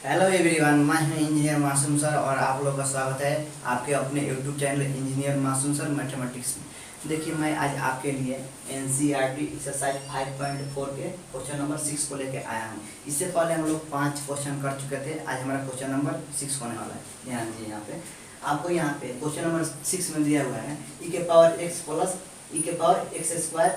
Hello everyone, मैं हूं engineer मासूम सर और आप लोगों का स्वागत है आपके अपने यूट्यूब चैनल इंजीनियर मासूम सर मैथमेटिक्स में। देखिए, मैं आज आपके लिए एनसीईआरटी एक्सरसाइज 5.4 के क्वेश्चन नंबर 6 को लेकर आया हूं। इससे पहले हम लोग 5 क्वेश्चन कर चुके थे। आज हमारा क्वेश्चन नंबर 6 होने वाला है। ध्यान दीजिए, यहाँ पे आपको यहाँ पे क्वेश्चन नंबर 6 में दिया हुआ है ई के पावर एक्स प्लस ई के पावर एक्स स्क्वायर।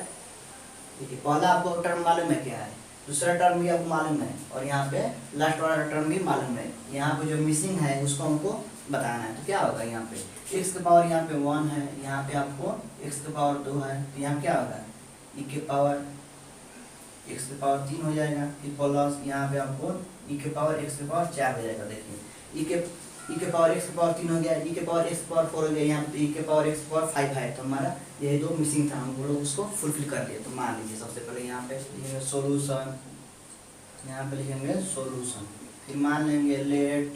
देखिए, पहला आपको टर्म मालूम है क्या है, दूसरा टर्म भी आपको मालूम है और यहाँ पे लास्ट वाला टर्म भी मालूम है। यहाँ पे जो मिसिंग है उसको हमको बताना है। तो क्या होगा, यहाँ पे x के पावर यहाँ पे 1 है, यहाँ पे आपको x के पावर 2 है, तो यहाँ क्या होगा e के पावर x के पावर 3 हो जाएगा। फिर प्लस यहाँ पे आपको e के पावर x के पावर 4 हो जाएगा। देखिए e के पावर x के पावर 3 हो गया, e के पावर x के पावर 4 हो गया, यहाँ पे e के पावर x के पावर 5 है। तो हमारा ये दो मिसिंग था, हम लोग उसको फुलफिल कर दिए। तो मान लीजिए सबसे पहले यहाँ पे लिखेंगे सोल्यूशन, यहाँ पे लिखेंगे सोल्यूशन। फिर मान लेंगे let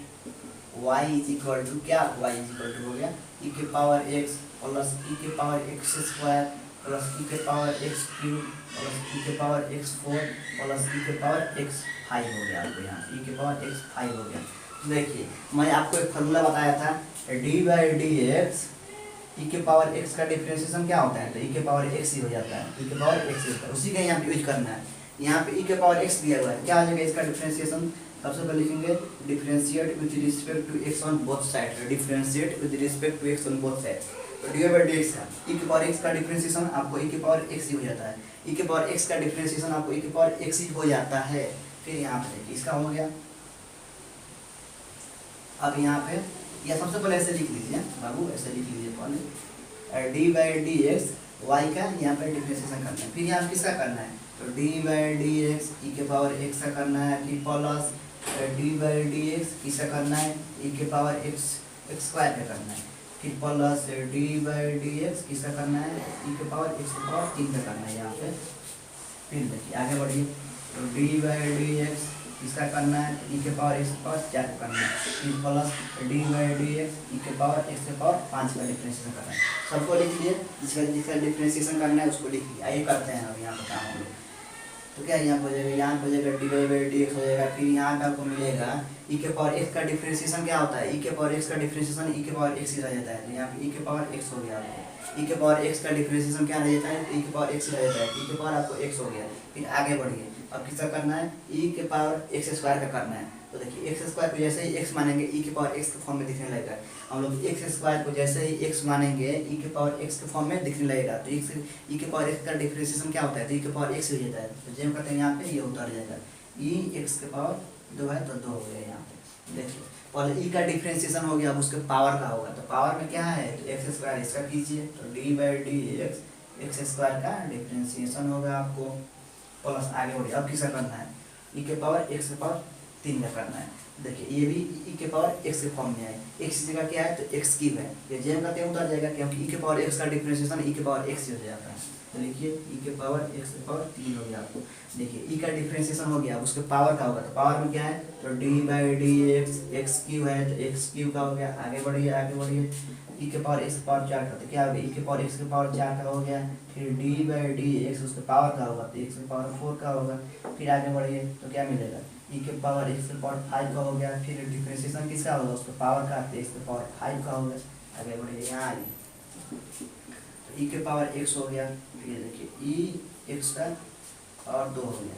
y is equal to क्या, y इज इक्वल टू हो गया e के पावर x प्लस e के power x square plus e के power x cube plus e के पावर x 4 प्लस e के पावर x 5 हो गया। आपको यहाँ e के पावर x 5 हो गया। देखिए, मैं आपको एक फार्मूला बताया था d/dx e के पावर x का डिफरेंशिएशन क्या होता है, तो e के पावर x ही हो जाता है, e के पावर x ही होता है। उसी का यहाँ पे यूज करना है। यहाँ पे e के पावर x दिया हुआ है, क्या आ जाएगा इसका डिफरेंशिएशन। सबसे पहले लिखेंगे differentiate with respect to x on both side, differentiate with respect to x on both side. तो d/dx है, e के पावर x का डिफरेंशिएशन आपको e के पावर x ही हो जाता है, e के पावर x का डिफरेंशिएशन आपको e के पावर x ही हो जाता है। फिर यहाँ पे देखिए इसका हो गया। अब यहाँ पे या सबसे पहले ऐसे लिख लीजिए बाबू, ऐसे लिख लीजिए पहले d/dx y का यहाँ पे डिफरेंशिएशन करना है। फिर यहाँ किसका करना है, तो d/dx e के पावर x का करना है। फिर प्लस d/dx किसका करना है, e के पावर x स्क्वायर का करना है। फिर प्लस d/dx किसका करना है, e के पावर x के पावर 3 का करना है यहाँ पे। फिर देखिए आगे बढ़िए, तो d/dx किसका करना है, e के पावर x के पावर 4 का करना है। फिर प्लस d/dx e के पावर x के पावर 5 का डिफरेंशिएशन करना है। सबको लिख लिए, जिसका डिफरेंशिएशन करना है उसको लिख लिया। आइए करते हैं अब यहाँ पर काम हम लोग। तो क्या यहाँ पर हो जाएगा, यहाँ पर हो जाएगा d/dx हो जाएगा। फिर यहाँ पे आपको मिलेगा e के पावर x का डिफरेंशिएशन क्या होता है, e के पावर x का डिफरेंशिएशन e के पावर x ही रह जाता है। तो यहाँ पे e के पावर x हो गया, e के पावर x का डिफरेंशिएशन क्या रह जाता है, e के पावर x रह जाता है, e के पावर आपको x हो गया। फिर आगे बढ़िए, अब किसका करना है, e के पावर x स्क्वायर का करना है। तो देखिए x स्क्वायर को जैसे ही x मानेंगे e के पावर x के फॉर्म में दिखने लगेगा। हम लोग x स्क्वायर को जैसे ही x मानेंगे e के पावर x के फॉर्म में दिखने लगेगा। तो e के पावर x का डिफरेंशिएशन क्या होता है, तो e के पावर x हो जाता है। तो जब करते हैं यहाँ पे ये उतर जाएगा, e x के पावर 2 है तो 2 हो गया यहाँ पे। देखिए पहले e का डिफरेंशिएशन हो गया, अब उसके पावर का होगा। तो पावर में क्या है, तो x स्क्वायर इसका कीजिए, तो d/dx x स्क्वायर का डिफरेंशिएशन होगा आपको। प्लस आगे बढ़िए, अब किसका करना है, e के पावर x के पावर 3 का करना है। देखिए ये भी e के पावर x के फॉर्म में है, x जगह क्या है, तो x क्यूब है। ये जेम करते हैं उतर जाएगा, क्योंकि e के पावर x का डिफरेंशिएशन e के पावर x ही हो जाता है। तो देखिए e के पावर x के पावर 3 हो गया आपको। देखिए e का डिफरेंशिएशन हो गया, उसके पावर का होगा। तो पावर में क्या है, तो d/dx x क्यूब है, तो x क्यूब का हो गया। आगे बढ़िए, आगे बढ़िए, e के पावर x के पावर 4 का, तो क्या हो गया, e के पावर x के पावर 4 का हो गया। फिर d/dx उसके पावर का होगा, तो x के पावर 4 का होगा। फिर आगे बढ़िए, तो क्या मिलेगा, e के पावर x के पावर 5 का हो गया। फिर डिफरेंशिएशन किसका होगा, उसके पावर का, तो x के पावर 5 का होगा। आगे बढ़िए, यहाँ आइए, तो e के पावर x हो गया। फिर देखिए e x का और 2 हो गया।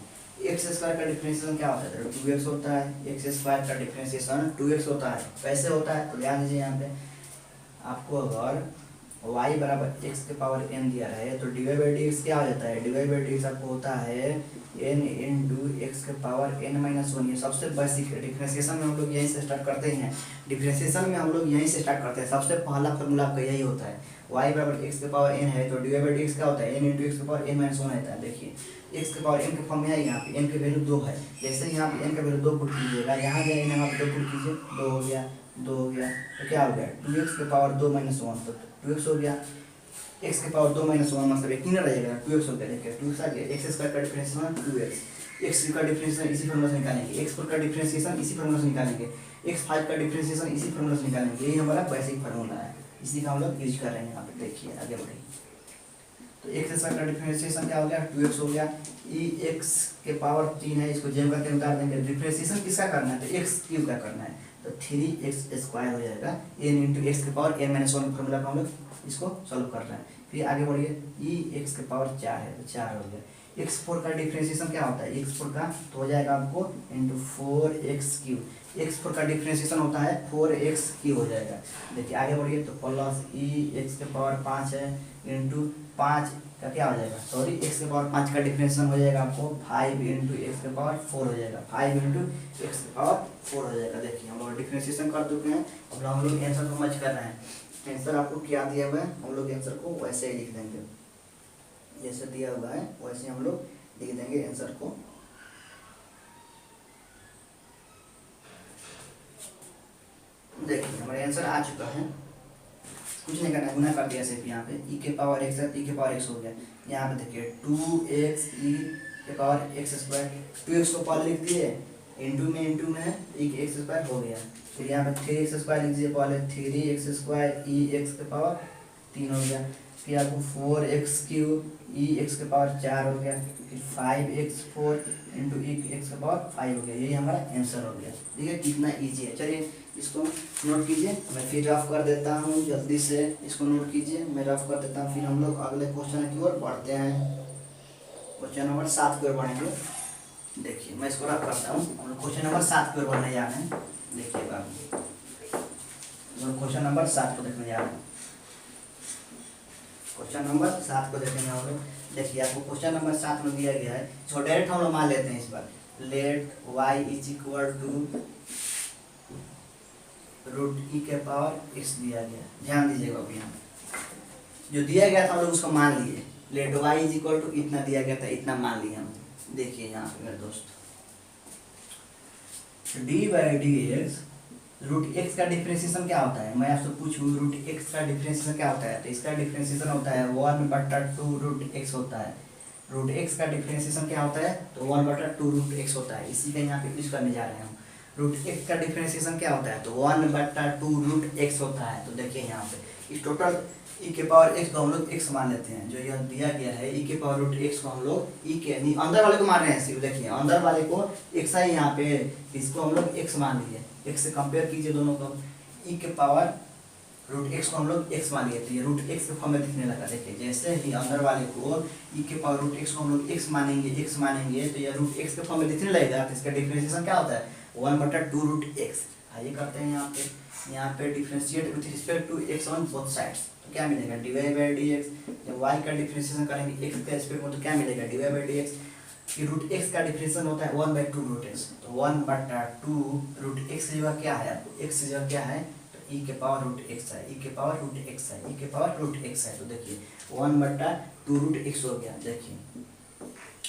x स्क्वायर का डिफरेंशिएशन क्या होता है, तो 2x होता है। x स्क्वायर का डिफरेंशिएशन 2x होता है। कैसे होता है, तो ध्यान दीजिए, यहाँ पे आपको अगर y बराबर x के पावर n दिया है, तो d/dx क्या हो जाता है, d/dx आपको होता है n इंटू एक्स के पावर n-1। ये सबसे बेसिक है। डिफरेंशिएशन में हम लोग यहीं से स्टार्ट करते हैं, डिफरेंशिएशन में हम लोग यहीं से स्टार्ट करते हैं। सबसे पहला फार्मूला आपका यही होता है, y बराबर x के पावर n है, तो d/dx क्या होता है, n इंटू एक्स के पावर n-1 रहता है। देखिए x के पावर n के फॉर्म में है, यहाँ पे n की वैल्यू 2 है। जैसे यहाँ पे n का वैल्यू 2 पुट कीजिएगा, यहाँ जाए यहाँ पे 2 पुट कीजिए, 2 हो गया, 2 हो गया। तो क्या हो गया, 2x के पावर 2-1, तो 2x हो गया। x के पावर 2-1 मतलब एक ही ना रहेगा, 2x हो गया। देखिए 2x आ गया, x स्क्वायर का डिफरेंशिएशन 2x, x का डिफरेंशिएशन इसी फार्मूला से निकालेंगे, x4 का डिफरेंशिएशन इसी फार्मूला से निकालेंगे, x5 का डिफरेंशिएशन इसी फार्मूला से निकालेंगे। यही हमारा बेसिक फार्मूला है, इसी का हम लोग यूज कर रहे हैं यहाँ पे। देखिए आगे बढ़िए, तो एक्स स्क्वायर का डिफरेंशिएशन क्या हो गया 2x हो गया। ई एक्स के पावर 3 है, इसको जेम करके उतार देंगे। डिफरेंशिएशन किसका करना है, तो एक्स क्यूब का करना है, तो 3x² हो जाएगा n इंटू एक्स के पावर n माइनस 1 फॉर्मूला पर हम लोग इसको सॉल्व कर रहे हैं। फिर आगे बढ़िए, ई एक्स के पावर 4 है तो 4 हो गया। x4 का डिफरेंशिएशन क्या होता है, x4 का तो हो जाएगा आपको इंटू 4x³ x4 का डिफरेंशिएशन होता है 4x³ हो जाएगा। देखिए आगे बढ़िए, तो प्लस ई एक्स के पावर 5 है इंटू 5 का क्या हो जाएगा, सॉरी x के पावर 5 का डिफरेंशिएशन हो जाएगा आपको 5 इंटू एक्स के पावर 4 हो जाएगा, 5 इंटू एक्स के पावर 4 हो जाएगा। देखिए हम लोग डिफरेंशिएशन कर चुके हैं, अब हम लोग आंसर को मच कर रहे हैं। आंसर आपको क्या दिया हुआ है, हम लोग आंसर को वैसे ही लिख देंगे, जैसे दिया हुआ है वैसे हम लोग लिख देंगे आंसर को। देखिए हमारे आंसर आ चुका है, कुछ नहीं करना, गुना कर दिया सिर्फ यहाँ पे ई के पावर x है, ई के पावर x हो गया। यहाँ पे देखिए 2x ई के पावर x², 2x को पहले लिख दिए, इंटू में है ई के x² हो गया। फिर यहाँ पे 3x² लिख दीजिए पहले, 3x² ई एक्स के पावर 3 हो गया। फिर आपको 4x³ ई एक्स के पावर 4 हो गया। फिर 5x4 इंटू ई एक्स के पावर 5 हो गया। यही हमारा आंसर हो गया। ठीक है, कितना ईजी है। चलिए इसको नोट कीजिए, मैं फिर रफ कर देता हूँ, जल्दी से इसको नोट कीजिए, मैं रफ कर देता हूँ। फिर हम लोग अगले क्वेश्चन की ओर बढ़ते हैं, क्वेश्चन नंबर 7 की ओर बढ़ेंगे। देखिए मैं इसको रफ करता हूँ, हम लोग क्वेश्चन नंबर 7 की ओर बढ़ने जा रहे हैं। देखिए बाबू, क्वेश्चन नंबर 7 को देखने जा रहे हैं, क्वेश्चन नंबर 7 को देखेंगे हम लोग। देखिए आपको क्वेश्चन नंबर 7 में दिया गया है, इसको डायरेक्ट हम लोग मान लेते हैं इस बार। Let y is equal to root e के पावर x दिया गया, ध्यान दीजिएगा। अभी यहाँ जो दिया गया था हम लोग उसको मान लिए, let y is equal to इतना दिया गया था, इतना मान लिया हम। देखिए यहाँ पे मेरे दोस्त, dy/dx रूट एक्स का डिफरेंशिएशन क्या होता है, मैं आपसे पूछूं रूट एक्स का डिफरेंशिएशन क्या होता है, तो इसका डिफरेंशिएशन होता है 1/2 रूट एक्स होता है। रूट एक्स का डिफरेंशिएशन क्या होता है, तो 1/2 रूट एक्स होता है। इसी का यहाँ पे यूज करने जा रहे हैं हम। रूट एक्स का डिफरेंशिएशन क्या होता है, तो 1/2 रूट एक्स होता है। तो देखिए यहाँ पे इस टोटल ई के पावर एक्स को हम लोग एक्स मान लेते हैं, जो यह दिया गया है ई के पावर रूट एक्स को हम लोग ई के अंदर वाले को मान रहे हैं सिर्फ। देखिए अंदर वाले को एक्स है यहाँ पे, इसको हम लोग एक्स मान लिए, एक्स से कंपेयर कीजिए दोनों को। ई के पावर रूट एक्स को हम लोग एक्स मान लिए, तो ये रूट एक्स के फॉर्म में दिखने लगा। देखिए जैसे ही अंदर वाले को ई के पावर रूट एक्स को हम लोग एक्स मानेंगे तो ये रूट एक्स के फॉर्म में दिखने लगेगा। तो इसका डिफरेंशिएशन क्या होता है, 1/2 रूट एक्स। आइए करते हैं यहाँ पे differentiate with respect to x on both sides. तो क्या मिलेगा, dy/dx। जब y का डिफरेंशिएशन करेंगे x के रिस्पेक्ट में तो क्या मिलेगा, dy/dx। कि रूट x का डिफरेंशिएशन होता है 1/2 रूट x, तो 1/2 रूट x की जगह क्या है, x की जगह क्या है, तो e के पावर रूट x है, e के पावर रूट x है, e के पावर रूट x है। तो देखिए 1/2 रूट x हो गया। देखिए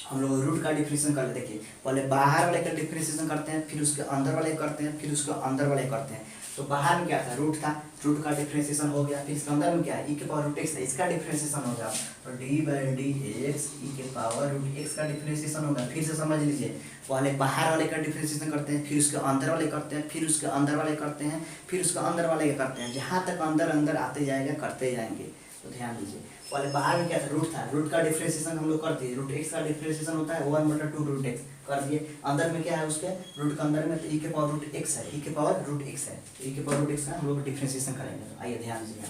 हम लोग रूट का डिफरेंशिएशन कर ले। देखिए पहले बाहर वाले का डिफरेंशिएशन करते हैं, फिर उसके अंदर वाले करते हैं, फिर उसके अंदर वाले करते हैं। तो बाहर में क्या था, रूट था, रूट का डिफरेंशिएशन हो गया। फिर इसके अंदर में क्या है, ई के पावर रूट एक्स है, इसका डिफरेंशिएशन हो गया। तो dy/dx ई के पावर रूट एक्स का डिफरेंशिएशन होगा। फिर से समझ लीजिए, पहले बाहर वाले का डिफरेंशिएशन करते हैं, फिर उसके अंदर वाले करते हैं, फिर उसके अंदर वाले करते हैं, फिर उसके अंदर वाले करते हैं, जहाँ तक अंदर अंदर आते जाएगा करते जाएंगे। तो ध्यान दीजिए, पहले बाहर में क्या था, रूट था, रूट का डिफरेंशिएशन हम लोग कर दिए। रूट एक्स का डिफरेंशिएशन होता है 1/2 रूट एक्स कर दिए। अंदर में क्या है, उसके रूट के अंदर में तो ई के पावर रूट एक्स है, ई के पावर रूट एक्स है, ई के पावर रूट एक्स का हम लोग डिफरेंशिएशन करेंगे। तो आइए ध्यान दीजिए,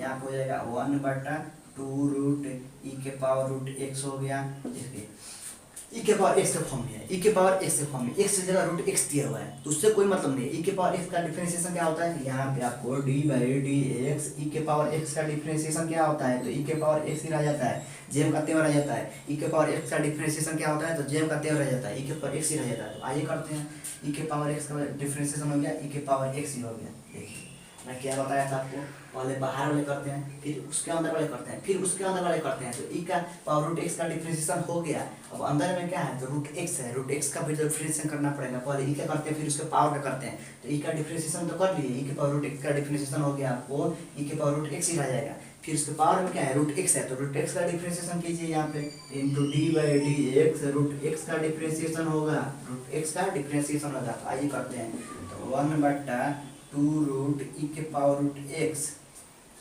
यहाँ हो जाएगा 1/2 रूट ई के पावर रूट एक्स हो गया। देखिए ई के पावर एक्स के फॉर्म में है, ई के पावर एक्स के फॉर्म में, एक्स की जगह रूट एक्स दिया हुआ है तो उससे कोई मतलब नहीं है। ई के पावर एक्स का डिफरेंशिएशन क्या होता है, यहाँ पे आपको dy/dx ई के पावर एक्स का डिफरेंशिएशन क्या होता है, तो ई के पावर एक्स ही रह जाता है, जेम का तेवर रह जाता है। ई के पावर एक्स का डिफरेंशिएशन क्या होता है, तो जेम का तेवर रह जाता है, ई के पावर एक्स ही रह जाता है। तो आइए करते हैं, ई के पावर एक्स का डिफरेंशिएशन हो गया, ई के पावर एक्स ही हो गया। देखिए मैं क्या बताया था आपको, पहले बाहर वाले करते हैं, फिर उसके अंदर वाले करते हैं, फिर उसके अंदर वाले करते हैं। तो ई का पावर रूट एक्स का डिफरेंशिएशन हो गया। अब अंदर में क्या है, तो रूट एक्स है, रूट एक्स का भी डिफरेंशिएशन करना पड़ेगा। पहले ई का करते हैं, फिर उसके पावर का करते हैं। तो ई का डिफरेंशिएशन तो कर लिए, ई के पावर रूट एक्स का डिफरेंशिएशन हो गया, आपको ई के पावर रूट एक्स ही रह जाएगा। फिर उसके पावर में क्या है, रूट एक्स है, तो रूट एक्स का डिफरेंशिएशन कीजिए यहाँ पे, इंटू dy/dx रूट एक्स का डिफरेंशिएशन होगा, रूट एक्स का डिफरेंशिएशन होगा। तो आइए करते हैं, तो 1/2 रूट ई के पावर रूट एक्स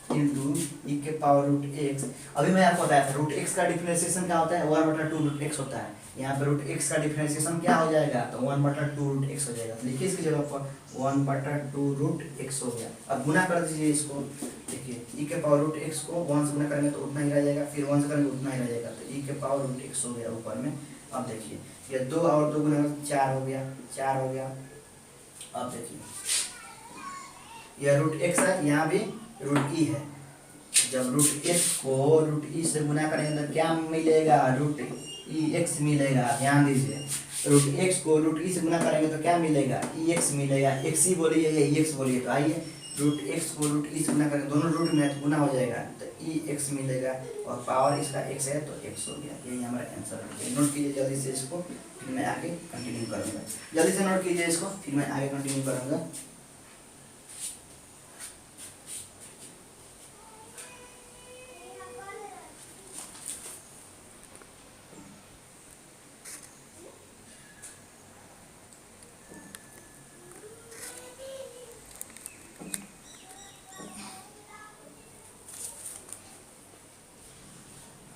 इंटू ई के पावर रूट एक्स। अभी मैं आपको बताया था रूट एक्स का डिफरेंशिएशन क्या होता है, 1/2 रूट एक्स होता है। यहाँ पे रूट एक्स का डिफरेंशिएशन क्या हो जाएगा, तो 1/2 रूट एक्स हो जाएगा। तो लिखिए इसकी जगह पर 1/2 रूट एक्स हो गया। अब गुना कर दीजिए इसको, देखिए ई के पावर रूट एक्स को 1 से गुना करेंगे तो उतना ही रह जाएगा, फिर 1 से करेंगे उतना ही रह जाएगा, तो ई के पावर रूट एक्स हो गया ऊपर में। अब देखिए ये 2 और 2 गुना 4 हो गया, 4 हो गया। अब देखिए यह रूट एक्स है, यहाँ भी रूट ई है। जब रूट एक्स को रूट ई से गुना करेंगे तो क्या मिलेगा, रूट ई एक्स मिलेगा। ध्यान दीजिए, रूट एक्स को रूट ई से गुना करेंगे तो क्या मिलेगा, ई एक्स मिलेगा। एक्स ही बोलिए या ई एक्स बोलिए, तो आइए रूट एक्स को रूट ई से गुना करेंगे, दोनों रूट में तो गुना हो जाएगा, तो ई एक्स मिलेगा और पावर इसका एक्स है तो एक्स हो गया। यही हमारा आंसर है। नोट कीजिए जल्दी से इसको, फिर मैं आगे कंटिन्यू करूँगा। जल्दी से नोट कीजिए इसको, फिर मैं आगे कंटिन्यू करूँगा।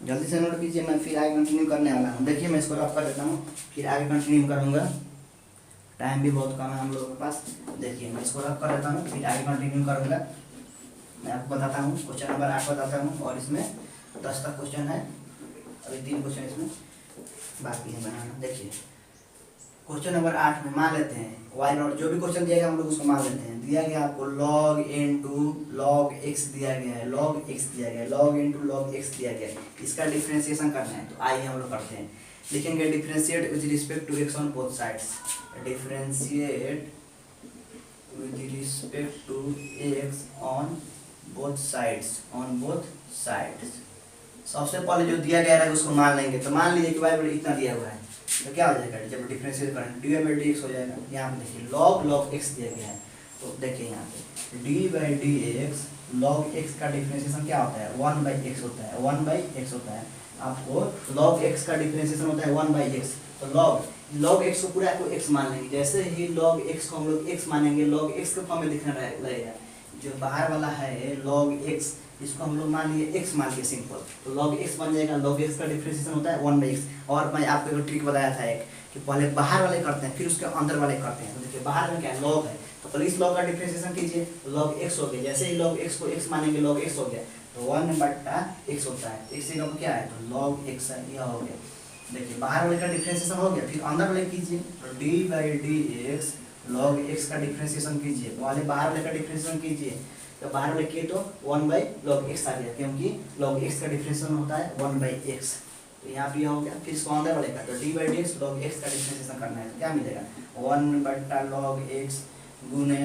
जल्दी से नोट कीजिए, मैं फिर आगे कंटिन्यू करने वाला हूँ। देखिए मैं इसको रफ कर देता हूँ, फिर आगे कंटिन्यू करूँगा। टाइम भी बहुत कम है हम लोगों के पास। देखिए मैं इसको रफ कर देता हूँ, फिर आगे कंटिन्यू करूँगा। मैं आपको बताता हूँ, क्वेश्चन नंबर 8 बताता हूँ, और इसमें 10 का क्वेश्चन है। अभी 3 क्वेश्चन इसमें बाकी है बनाना। देखिए क्वेश्चन नंबर 8 में मान लेते हैं वाई नॉट, जो भी क्वेश्चन दिया गया हम लोग उसको मान लेते हैं। दिया गया आपको log इनटू log x दिया गया है, log x दिया गया है, log इनटू log x दिया गया है। इसका डिफरेंशिएशन करना है, तो आइए हम लोग करते हैं। लिखेंगे differentiate with respect to x on both sides. Differentiate with respect to x on both sides, on both sides. सबसे पहले जो दिया गया है उसको मान लेंगे। तो मान लीजिए कि y इतना दिया हुआ है, तो क्या हो जाएगा, जब डिफरेंशिएट करेंगे dy/dx हो जाएगा। यहाँ पे देखिए log x दिया गया है, तो देखिए यहाँ पे dy/dx log x का डिफरेंशिएशन क्या होता है, 1/x होता है, 1/x होता है। आपको log x का डिफरेंशिएशन होता है 1/x, तो log x को पूरा को x मान लेंगे। जैसे ही log x को हम लोग x मानेंगे, log x के फॉर्म में दिखना लगेगा। जो बाहर वाला है log x, इसको हम लोग मान लिए x मान लिए सिंपल, तो log x बन जाएगा। log x का डिफरेंशिएशन होता है 1/x। और मैं आपको एक ट्रिक बताया था एक, कि पहले बाहर वाले करते हैं फिर उसके अंदर वाले करते हैं। तो देखिए बाहर में क्या है, log है, तो पहले इस log का डिफरेंशिएशन कीजिए, तो log x हो गया। जैसे ही log x को x मानेंगे log x हो गया, तो 1/x होता है। x का क्या है, तो log x है, यह हो गया। देखिए बाहर वाले का डिफरेंशिएशन हो गया, फिर अंदर वाले कीजिए, तो dy/dx log x का डिफरेंशिएशन कीजिए, तो वाले बाहर वाले का डिफरेंशिएशन कीजिए। तो बाहर वाले किए तो 1/log x आ गया, क्योंकि log x का डिफरेंशिएशन होता है 1/x। तो यहाँ पे हो गया। फिर इसको अंदर वाले का, तो dy/dx log x का डिफरेंशिएशन करना है, तो क्या मिलेगा, 1/log x गुने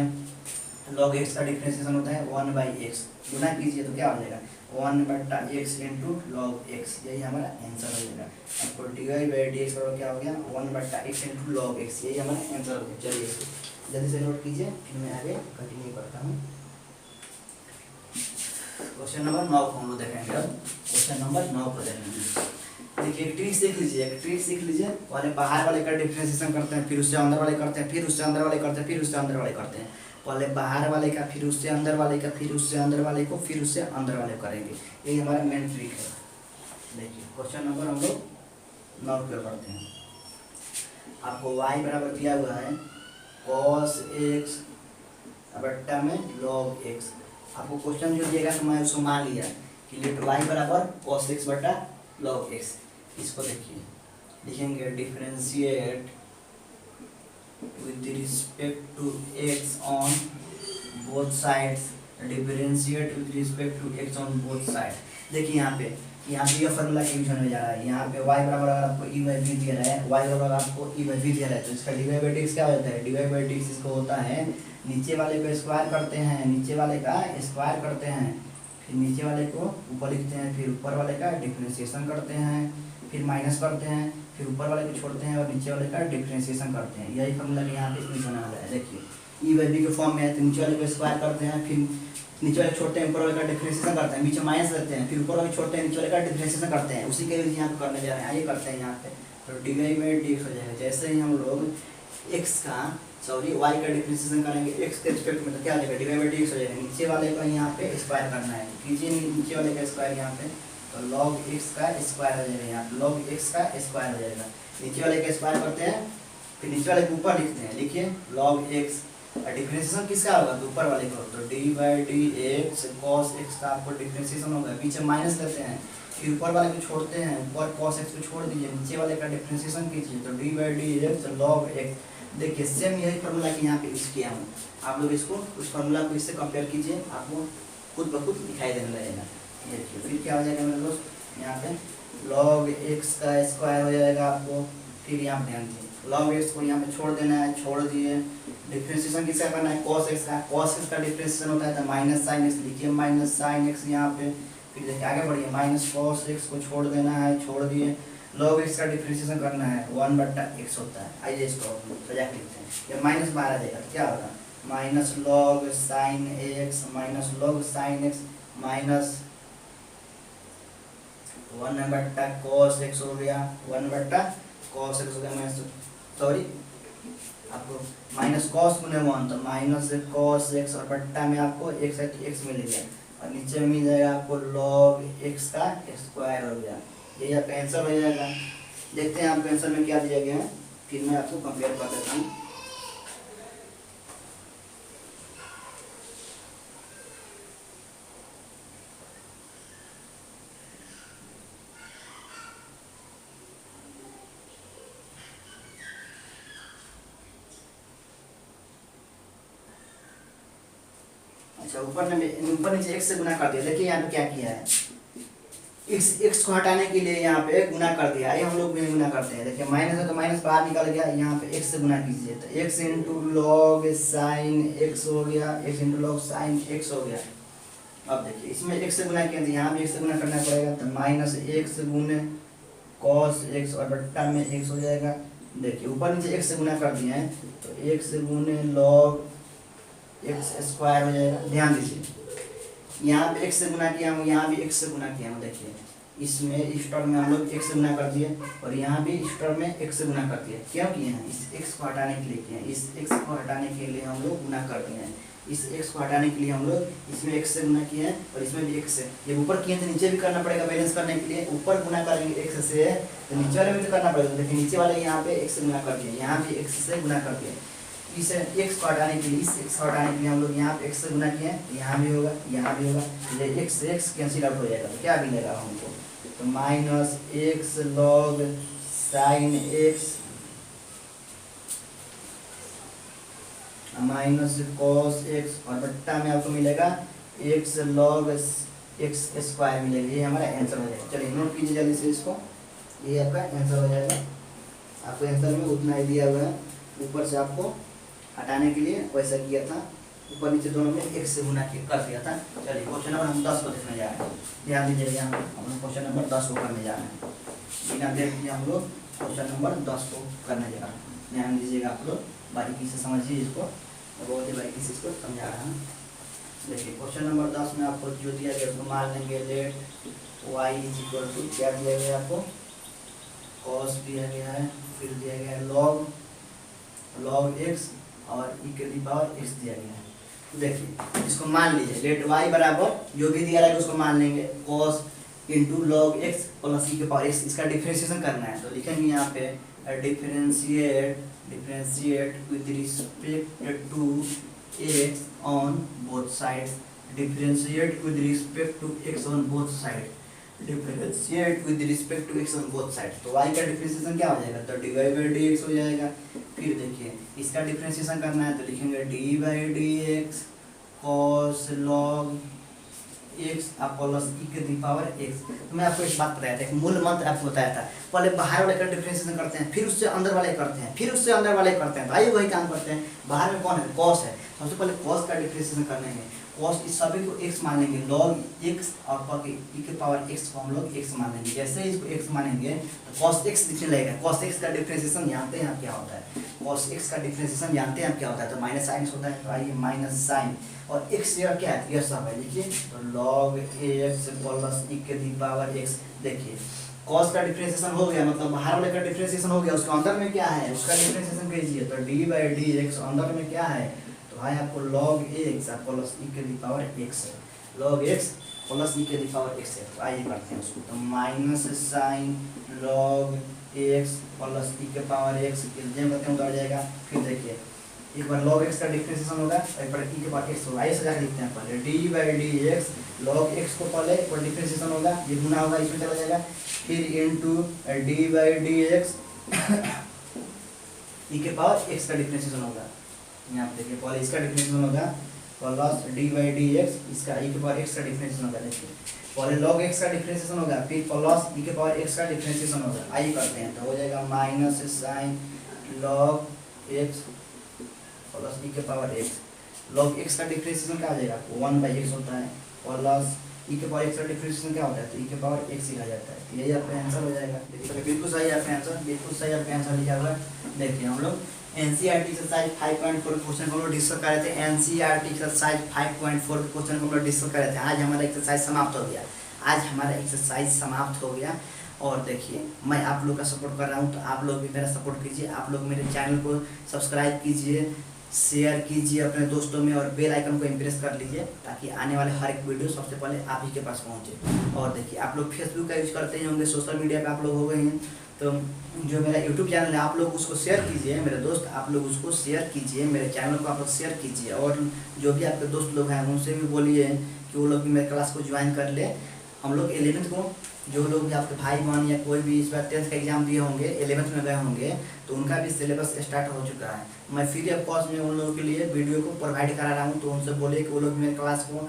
log x का डिफरेंशिएशन होता है 1/x। गुना कीजिए तो क्या हो जाएगा, 1/x इंटू log x। यही हमारा आंसर हो जाएगा। आपको dy/dx क्या हो गया, 1/x इंटू log x। यही हमारा आंसर हो गया। चलिए इसको जल्दी से नोट कीजिए, फिर मैं आगे कंटिन्यू करता हूँ। क्वेश्चन नंबर 9 को हम लोग देखेंगे। अब क्वेश्चन नंबर 9 को देखेंगे। देखिए एक ट्रिक सीख लीजिए, एक ट्रिक सीख लीजिए। वाले बाहर वाले का डिफरेंशिएशन करते हैं, फिर उससे अंदर वाले करते हैं, फिर उससे अंदर वाले करते हैं, फिर उससे अंदर वाले करते हैं। पहले बाहर वाले का, फिर उससे अंदर वाले का, फिर उससे अंदर वाले को, फिर उससे अंदर वाले करेंगे। यही हमारा मेन ट्रिक है। देखिए क्वेश्चन नंबर हम लोग 9 पे करते हैं। आपको y बराबर दिया हुआ है cos x बट्टा में log x। आपको क्वेश्चन जो दिएगा तो मैं उसको मान लिया कि लेट y बराबर cos x बटा log x। इसको देखिए, लिखेंगे differentiate with respect to x on both sides. Differentiate with respect to x on both side. देखिए यहाँ पे यह फार्मूला यूज होने जा रहा है। यहाँ पे y बराबर अगर आपको e/v दिया रहा है, y बराबर आपको e/v दिया रहा है, तो इसका dy/dx क्या होता है, dy/dx इसको होता है नीचे वाले को स्क्वायर करते हैं, नीचे वाले का स्क्वायर करते हैं, फिर नीचे वाले को ऊपर लिखते हैं, फिर ऊपर वाले का डिफरेंशिएशन करते हैं, फिर माइनस करते हैं, फिर ऊपर वाले को छोड़ते हैं और नीचे वाले का डिफरेंशिएशन करते हैं। यही फार्मूला यहाँ पे यूज होने वाला है। देखिए e/v के फॉर्म में है, तो नीचे वाले को स्क्वायर करते हैं, फिर नीचे वाले छोड़ते हैं, ऊपर वाले का डिफरेंशिएशन करते हैं, बीच में माइनस करते हैं, फिर ऊपर वाले छोड़ते हैं, नीचे वाले का डिफरेंशिएशन करते हैं। उसी का यूज यहाँ पे करने जा रहे हैं। आइए करते हैं यहाँ पे, तो dy/dx हो जाएगा। जैसे ही हम लोग x का सॉरी वाई का डिफरेंशिएशन करेंगे एक्स के रिस्पेक्ट में, तो क्या हो जाएगा डिवाइड बाई डी एक्स हो जाएगा। नीचे वाले का यहाँ पे स्क्वायर करना है, कीजिए नीचे वाले का स्क्वायर यहाँ पे, तो लॉग एक्स का स्क्वायर हो जाएगा, यहाँ लॉग एक्स का स्क्वायर हो जाएगा। नीचे वाले का स्क्वायर करते हैं, फिर नीचे वाले के ऊपर लिखते हैं, लिखिए लॉग एक्स, डिफरेंशिएशन किसका होगा तो ऊपर वाले का, तो D by d x cos x का आपको डिफरेंशिएशन होगा, पीछे माइनस करते हैं, फिर ऊपर वाले को छोड़ते हैं, ऊपर cos x को छोड़ दीजिए, नीचे वाले का डिफरेंशिएशन कीजिए, तो D by d x log x। देखिए सेम यही फार्मूला कि यहाँ पे यूज किया हूँ, आप लोग इसको उस फार्मूला को इससे कंपेयर कीजिए, आपको खुद ब खुद दिखाई देने लगेगा। देखिए फिर क्या हो जाएगा मेरे दोस्त, यहाँ पे log x का स्क्वायर हो जाएगा आपको, फिर यहाँ पे ध्यान दीजिए log x को यहाँ पे छोड़ देना है, छोड़ दिए, डिफरेंशिएशन किसका करना है cos x का, cos x का डिफरेंशिएशन होता है तो माइनस साइन x, लिखिए माइनस साइन x यहाँ पे, फिर देखिए आगे बढ़िए माइनस cos x को छोड़ देना है, छोड़ दिए, log x का डिफरेंशिएशन करना है 1/x होता है। आइए इसको सजा के लिखते हैं, ये माइनस बाहर आ जाएगा, क्या होगा minus log sin x minus log sin x minus 1/cos x हो गया, 1/cos x हो गया, माइनस सॉरी आपको माइनस cos गुने 1 तो माइनस cos x और बट्टा में आपको x मिल गया, और नीचे मिल जाएगा आपको log x का स्क्वायर हो गया। ये आपका आंसर हो जाएगा। देखते हैं आपके आंसर में क्या दिया गया है, फिर मैं आपको कंपेयर कर देता हूँ। अच्छा ऊपर नीचे x से गुना कर दिया, देखिए यहाँ पे क्या किया है, x को हटाने के लिए यहाँ पे गुना कर दिया, ये हम लोग भी गुना करते हैं। देखिए माइनस है तो माइनस बाहर निकल गया, यहाँ पे x से गुना कीजिए, तो x into log sign x हो गया, x into log sign x हो गया। अब देखिए इसमें x से गुना किया, यहाँ भी x से गुना करना पड़ेगा, तो माइनस x गुने cos x और बट्टा में x हो जाएगा। देखिए ऊपर नीचे x से गुना कर दिए हैं, तो x गुने लॉग x स्क्वायर हो जाएगा। ध्यान दीजिए यहाँ पे x से गुना किया हूँ, यहाँ भी x से गुना किया हूँ। देखिए इसमें इस टर्म में हम लोग x से गुना कर दिए, और यहाँ भी इस टर्म में x से गुना कर दिए। क्या किए हैं, इस x को हटाने के लिए किए हैं, इस x को हटाने के लिए हम लोग गुना कर दिए हैं, इस x को हटाने के लिए हम लोग इसमें x से गुना किए हैं, और इसमें भी x से। जब ऊपर किए तो नीचे भी करना पड़ेगा बैलेंस करने के लिए, ऊपर गुना करेंगे x से तो नीचे वाले में तो करना पड़ेगा। देखिए नीचे वाले यहाँ पे x से गुना कर दिए, यहाँ भी x से गुना कर दिए, इस x को हटाने के लिए इस x को हटाने के लिए हम लोग यहाँ पे x से गुना किए हैं, यहाँ भी होगा, यहाँ भी होगा, ये x से x कैंसिल आउट हो जाएगा, तो क्या मिलेगा हमको, तो minus x log sin x minus cos x और बट्टा में आपको मिलेगा x log x स्क्वायर मिलेगा। ये हमारा आंसर हो जाएगा। चलिए नोट कीजिए जल्दी से इसको, ये आपका आंसर हो जाएगा। आपको आंसर में उतना ही दिया हुआ है, ऊपर से आपको हटाने के लिए वैसा किया था, ऊपर नीचे दोनों में x से गुना कर दिया था। चलिए क्वेश्चन नंबर हम 10 को देखने जा रहे हैं, ध्यान दीजिएगा, यहाँ हम लोग क्वेश्चन नंबर 10 को करने जा रहे हैं, बिना देख लिए हम लोग क्वेश्चन नंबर 10 को करने जा रहे हैं। ध्यान दीजिएगा, आप लोग बारीकी से समझिए इसको, मैं बहुत ही बारीकी से इसको समझा रहा हूँ। देखिए क्वेश्चन नंबर 10 में आपको जो दिया गया उसको मान लेंगे, let y is equal to क्या दिया गया आपको, cos दिया गया है, फिर दिया गया है log x और e के पावर x दिया गया है। तो देखिए इसको मान लीजिए, लेट y बराबर जो भी दिया रहेगा उसको मान लेंगे, cos into log x plus e के पावर x, इसका डिफरेंशिएशन करना है। तो लिखेंगे यहाँ पे differentiate with respect to x on both sides, differentiate with respect to x on both side, differentiate with respect to x on both side. तो y का डिफरेंशिएशन क्या हो जाएगा, तो dy बाई dx हो जाएगा। फिर देखिए इसका डिफरेंशिएशन करना है, तो लिखेंगे dy by dx cos log x plus e के पावर x। तो मैं आपको एक बात बताया था, एक मूल मंत्र आपको बताया था, पहले बाहर वाले का डिफरेंशिएशन करते हैं, फिर उससे अंदर वाले करते हैं, फिर उससे अंदर वाले करते हैं। तो आइए वही काम करते हैं। बाहर में कौन है, cos है, सबसे पहले cos का डिफरेंशिएशन करने में cos इस सभी को x मान लेंगे, log x और e के पावर x को हम लोग x मान लेंगे। जैसे ही इसको x मानेंगे तो cos x दिखने लगेगा। cos x का डिफरेंशिएशन जानते हैं आप क्या होता है, cos x का डिफरेंशिएशन जानते हैं आप क्या होता है, तो माइनस साइन होता है। तो आइए माइनस साइन और x यह क्या है, यह सब है, लिखिए तो log x प्लस e के पावर x। देखिए कॉस का डिफरेंशिएशन हो गया, मतलब बाहर वाले का डिफरेंशिएशन हो गया, उसके अंदर में क्या है उसका डिफरेंशिएशन कीजिए। तो डी बाई डी एक्स अंदर में क्या है, तो भाई आपको लॉग एक्स प्लस ई के पावर एक्स है, लॉग एक्स प्लस ई के पावर एक्स है। तो आइए करते हैं उसको, तो minus sine log x plus e के पावर एक्स जब करते हैं उतर जाएगा। फिर देखिए एक बार log x का डिफरेंशिएशन होगा, एक बार e के पावर x होगा। आइए सजा के लिखते हैं पहले d by d x log x को पहले एक बार डिफरेंशिएशन होगा, ये गुना होगा इसमें चला जाएगा, फिर into d by d x e के पावर x का डिफरेंशिएशन होगा। यहाँ पे देखिए पहले इसका डिफरेंशिएशन होगा plus d by d x, इसका e के पावर x का डिफरेंशिएशन होगा। देखिए पहले log x का डिफरेंशिएशन होगा, फिर प्लस e के पावर x का डिफरेंशिएशन होगा। आइए करते हैं, तो हो जाएगा minus sine log x plus e के पावर एक्स, लॉग एक्स का डिफरेंशिएशन क्या आ जाएगा 1/x होता है, प्लस ई के पावर एक्स का डिफरेंशिएशन क्या होता है, तो ई के पावर एक्स ही आ जाता है। तो यही आपका आंसर हो जाएगा। देखिए बिल्कुल सही आपका आंसर, बिल्कुल सही आपका आंसर लिखा हुआ है। देखिए हम लोग एनसीईआरटी एक्सरसाइज 5.4 क्वेश्चन को हम लोग डिस्कस कर रहे थे, एनसीईआरटी एक्सरसाइज 5.4 क्वेश्चन को हम लोग डिस्कस कर रहे थे। आज हमारा एक्सरसाइज समाप्त हो गया, आज हमारा एक्सरसाइज समाप्त हो गया। और देखिए मैं आप लोग का सपोर्ट कर रहा हूँ, तो आप लोग भी मेरा सपोर्ट कीजिए, आप लोग मेरे चैनल को सब्सक्राइब कीजिए, शेयर कीजिए अपने दोस्तों में, और बेल आइकन को इम्प्रेस कर लीजिए ताकि आने वाले हर एक वीडियो सबसे पहले आप ही के पास पहुंचे। और देखिए आप लोग फेसबुक का यूज करते ही होंगे, सोशल मीडिया पे आप लोग हो गए हैं, तो जो मेरा यूट्यूब चैनल है आप लोग उसको शेयर कीजिए, मेरे दोस्त आप लोग उसको शेयर कीजिए, मेरे चैनल को आप लोग शेयर कीजिए। और जो भी आपके दोस्त लोग हैं उनसे भी बोलिए कि वो लोग भी मेरे क्लास को ज्वाइन कर ले। हम लोग 11th को जो लोग भी आपके भाई बहन या कोई भी इस बार 10th का एग्जाम दिए होंगे, 11th में गए होंगे, तो उनका भी सिलेबस स्टार्ट हो चुका है। मैं फ्री ऑफ कॉस्ट में उन लोगों के लिए वीडियो को प्रोवाइड करा रहा हूँ, तो उनसे बोले कि वो लोग मेरे क्लास को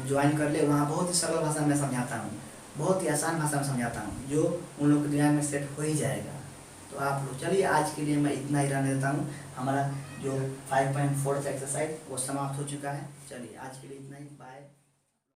ज्वाइन कर ले। वहाँ बहुत ही सरल भाषा में समझाता हूँ, बहुत ही आसान भाषा में समझाता हूँ, जो उन लोग के दिमाग में सेट हो ही जाएगा। तो आप लोग चलिए आज के लिए मैं इतना ही रहने देता हूँ। हमारा जो 5.4 एक्सरसाइज वो समाप्त हो चुका है। चलिए आज के लिए इतना ही, बाय।